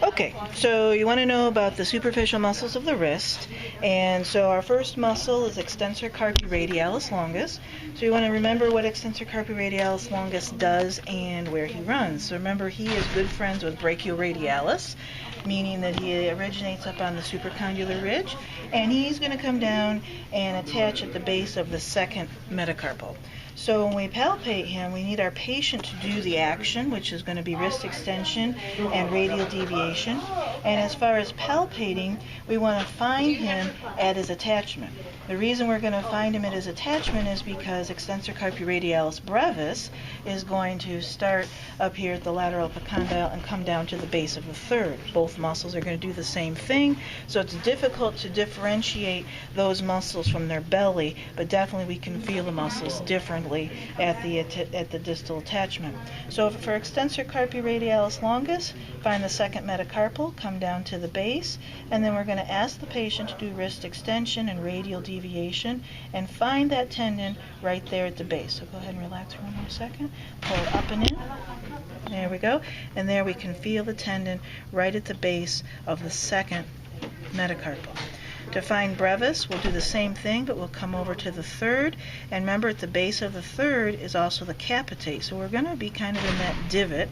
Okay, so you want to know about the superficial muscles of the wrist. And so our first muscle is extensor carpi radialis longus. So you want to remember what extensor carpi radialis longus does and where he runs. So remember, he is good friends with brachioradialis, meaning that he originates up on the supracondylar ridge, and he's going to come down and attach at the base of the second metacarpal. So when we palpate him, we need our patient to do the action, which is going to be wrist extension and radial deviation. And as far as palpating, we want to find him at his attachment. The reason we're going to find him at his attachment is because extensor carpi radialis brevis is going to start up here at the lateral epicondyle and come down to the base of the third. Both muscles are going to do the same thing, so it's difficult to differentiate those muscles from their belly, but definitely we can feel the muscles differently at the distal attachment. So for extensor carpi radialis longus, find the second metacarpal, come down to the base, and then we're going to ask the patient to do wrist extension and radial deviation and find that tendon right there at the base. So go ahead and relax for 1 more second. Pull up and in. There we go. And there we can feel the tendon right at the base of the second metacarpal. To find brevis, we'll do the same thing, but we'll come over to the third. And remember, at the base of the third is also the capitate. So we're going to be kind of in that divot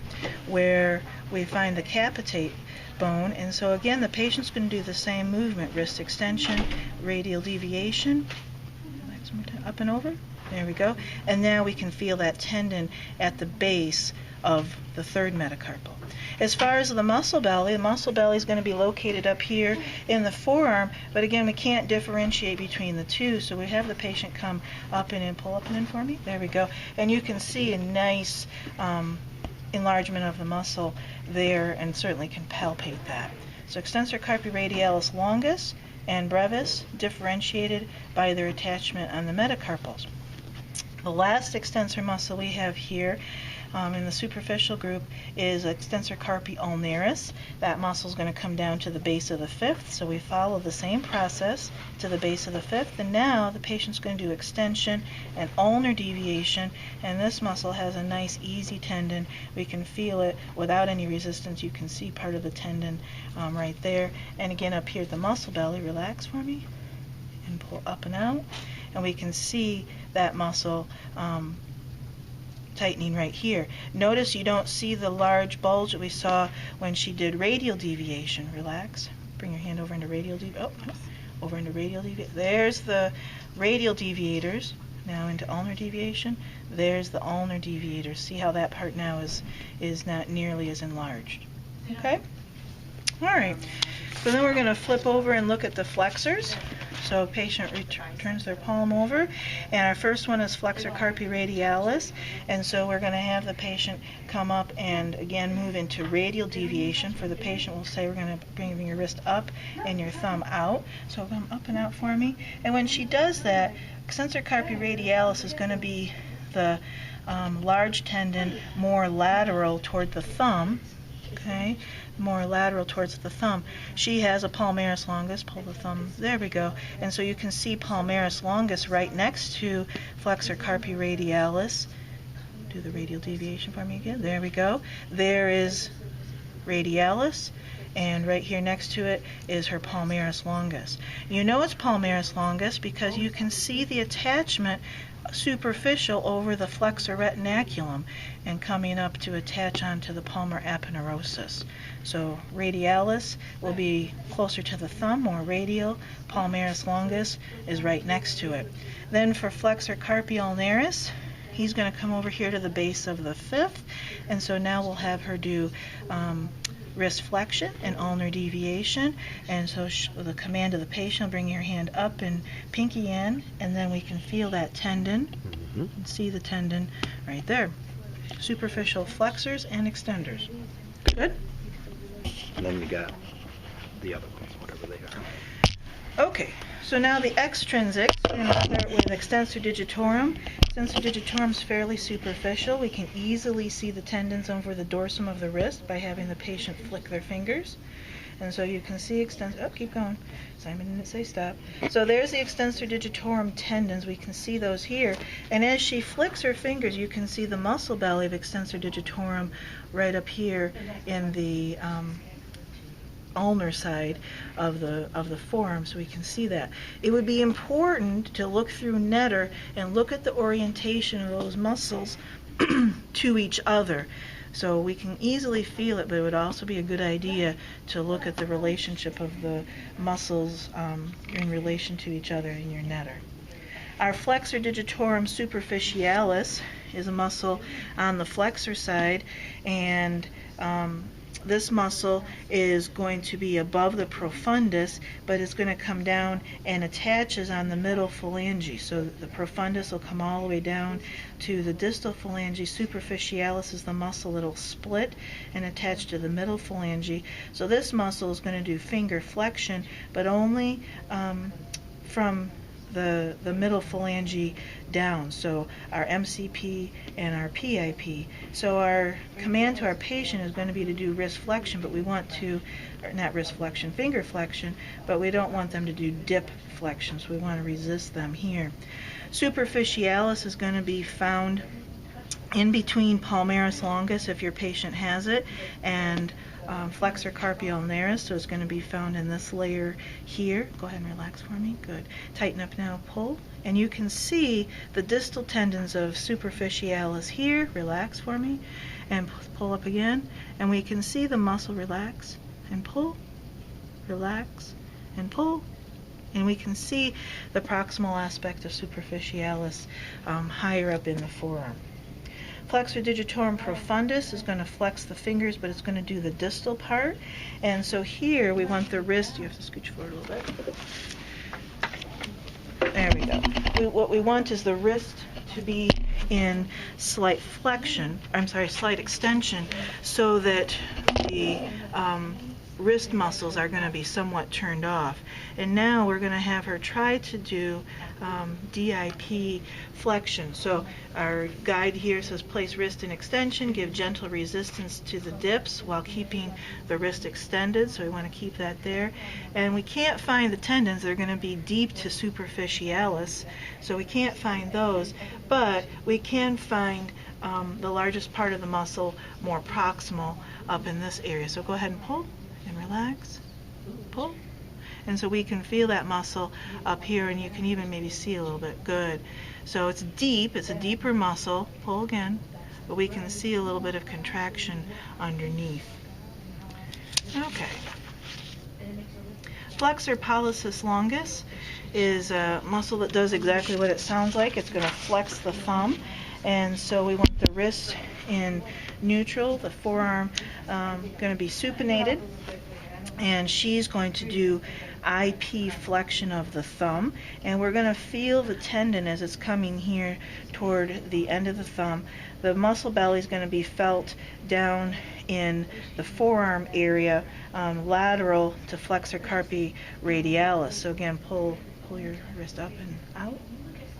where we find the capitate bone. And so again, the patient's going to do the same movement, wrist extension, radial deviation. Up and over. There we go. And now we can feel that tendon at the base of the third metacarpal. As far as the muscle belly is going to be located up here in the forearm, but again, we can't differentiate between the two, so we have the patient come up and in, pull up and in for me. There we go. And you can see a nice enlargement of the muscle there, and certainly can palpate that. So extensor carpi radialis longus and brevis differentiated by their attachment on the metacarpals. The last extensor muscle we have here in the superficial group is extensor carpi ulnaris. That muscle is going to come down to the base of the fifth, so we follow the same process to the base of the fifth, and now the patient's going to do extension and ulnar deviation, and this muscle has a nice easy tendon. We can feel it without any resistance. You can see part of the tendon right there. And again, up here at the muscle belly, relax for me and pull up and out, and we can see that muscle tightening right here. Notice you don't see the large bulge that we saw when she did radial deviation. Relax. Bring your hand over into radial deviation. Oh, over into radial deviation. There's the radial deviators. Now into ulnar deviation. There's the ulnar deviators. See how that part now is not nearly as enlarged. Okay? All right. So then we're going to flip over and look at the flexors. So patient turns their palm over, and our first one is flexor carpi radialis, and so we're going to have the patient come up and again move into radial deviation. For the patient, we'll say we're going to bring your wrist up and your thumb out. So come up and out for me. And when she does that, extensor carpi radialis is going to be the large tendon more lateral toward the thumb. Okay, more lateral towards the thumb. She has a palmaris longus. Pull the thumb. There we go. And so you can see palmaris longus right next to flexor carpi radialis. Do the radial deviation for me again. There we go. There is radialis, and right here next to it is her palmaris longus. You know it's palmaris longus because you can see the attachment superficial over the flexor retinaculum and coming up to attach onto the palmar aponeurosis. So radialis will be closer to the thumb, more radial. Palmaris longus is right next to it. Then for flexor carpi ulnaris, he's going to come over here to the base of the fifth, and so now we'll have her do wrist flexion and ulnar deviation. And so with the command of the patient, bring your hand up and pinky in, and then we can feel that tendon and see the tendon right there. Superficial flexors and extenders. Good? And then you got the other ones, whatever they are. Okay, so now the extrinsics. We're going to start with extensor digitorum. Extensor digitorum is fairly superficial. We can easily see the tendons over the dorsum of the wrist by having the patient flick their fingers. And so you can see extensor, keep going. Simon didn't say stop. So there's the extensor digitorum tendons. We can see those here. And as she flicks her fingers, you can see the muscle belly of extensor digitorum right up here in the ulnar side of the forearm, so we can see that. It would be important to look through Netter and look at the orientation of those muscles to each other. So we can easily feel it, but it would also be a good idea to look at the relationship of the muscles in relation to each other in your Netter. Our flexor digitorum superficialis is a muscle on the flexor side, and this muscle is going to be above the profundus, but it's going to come down and attaches on the middle phalange. So the profundus will come all the way down to the distal phalange. Superficialis is the muscle that will split and attach to the middle phalange. So this muscle is going to do finger flexion, but only from the middle phalange down, so our MCP and our PIP. So our command to our patient is going to be to do wrist flexion, but we want to, or not wrist flexion, finger flexion, but we don't want them to do dip flexion, so we want to resist them here. Superficialis is going to be found in between palmaris longus if your patient has it, and flexor carpi ulnaris, so it's going to be found in this layer here. Go ahead and relax for me. Good. Tighten up now, pull. And you can see the distal tendons of superficialis here. Relax for me. And pull up again. And we can see the muscle relax and pull, relax and pull. And we can see the proximal aspect of superficialis higher up in the forearm. Flexor digitorum profundus is going to flex the fingers, but it's going to do the distal part. And so here we want the wrist, you have to scooch forward a little bit. There we go. What we want is the wrist to be in slight flexion, slight extension, so that the wrist muscles are going to be somewhat turned off. And now we're going to have her try to do DIP flexion. So our guide here says place wrist in extension, give gentle resistance to the dips while keeping the wrist extended, so we want to keep that there. And we can't find the tendons that are going to be deep to superficialis, so we can't find those, but we can find the largest part of the muscle more proximal up in this area. So go ahead and pull and relax, pull. And so we can feel that muscle up here, and you can even maybe see a little bit. Good. So it's deep, it's a deeper muscle. Pull again, but we can see a little bit of contraction underneath. Okay. Flexor pollicis longus is a muscle that does exactly what it sounds like. It's going to flex the thumb, and so we want the wrist in neutral, the forearm going to be supinated, and she's going to do IP flexion of the thumb, and we're going to feel the tendon as it's coming here toward the end of the thumb. The muscle belly is going to be felt down in the forearm area, lateral to flexor carpi radialis. So again, pull your wrist up and out.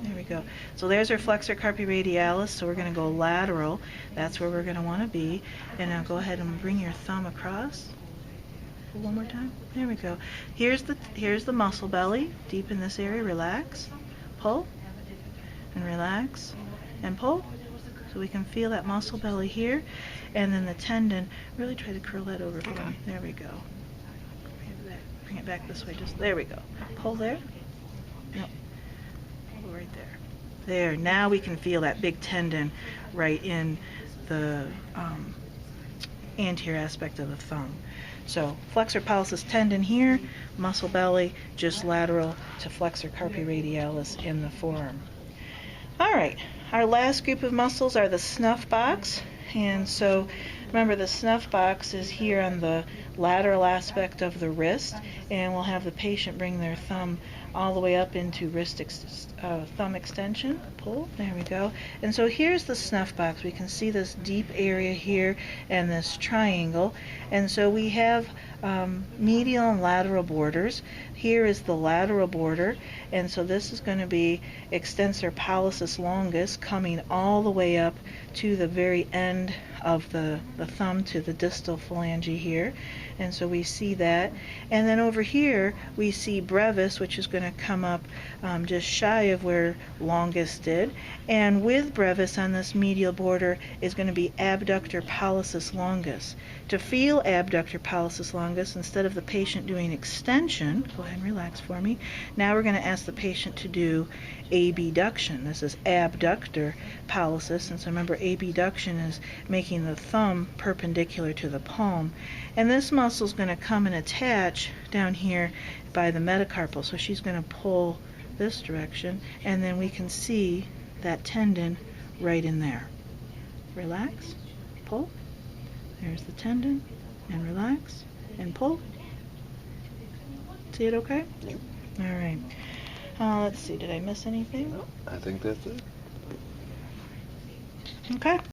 There we go. So there's our flexor carpi radialis, so we're going to go lateral. That's where we're going to want to be. And now go ahead and bring your thumb across. One more time. There we go. Here's the muscle belly, deep in this area. Relax, pull, and relax, and pull. So we can feel that muscle belly here, and then the tendon. Really try to curl that over for me. There we go. Bring it back this way. Just there we go. Pull there. No. Pull right there. There. Now we can feel that big tendon right in the anterior aspect of the thumb. So flexor pollicis tendon here, muscle belly, just lateral to flexor carpi radialis in the forearm. All right, our last group of muscles are the snuff box. And so remember, the snuff box is here on the lateral aspect of the wrist, and we'll have the patient bring their thumb all the way up into thumb extension. Pull. There we go. And so here's the snuff box. We can see this deep area here and this triangle. And so we have medial and lateral borders. Here is the lateral border, and so this is going to be extensor pollicis longus coming all the way up to the very end of the thumb to the distal phalange here. And so we see that. And then over here, we see brevis, which is going to come up just shy of where longus did. And with brevis on this medial border is going to be abductor pollicis longus. To feel abductor pollicis longus, instead of the patient doing extension, go ahead and relax for me, now we're going to ask the patient to do abduction. This is abductor pollicis, and so remember abduction is making the thumb perpendicular to the palm. And this muscle is going to come and attach down here by the metacarpal. So she's going to pull this direction, and then we can see that tendon right in there. Relax, pull. There's the tendon, and relax, and pull. See it okay? Yep. All right. Let's see, did I miss anything? I think that's it. Okay.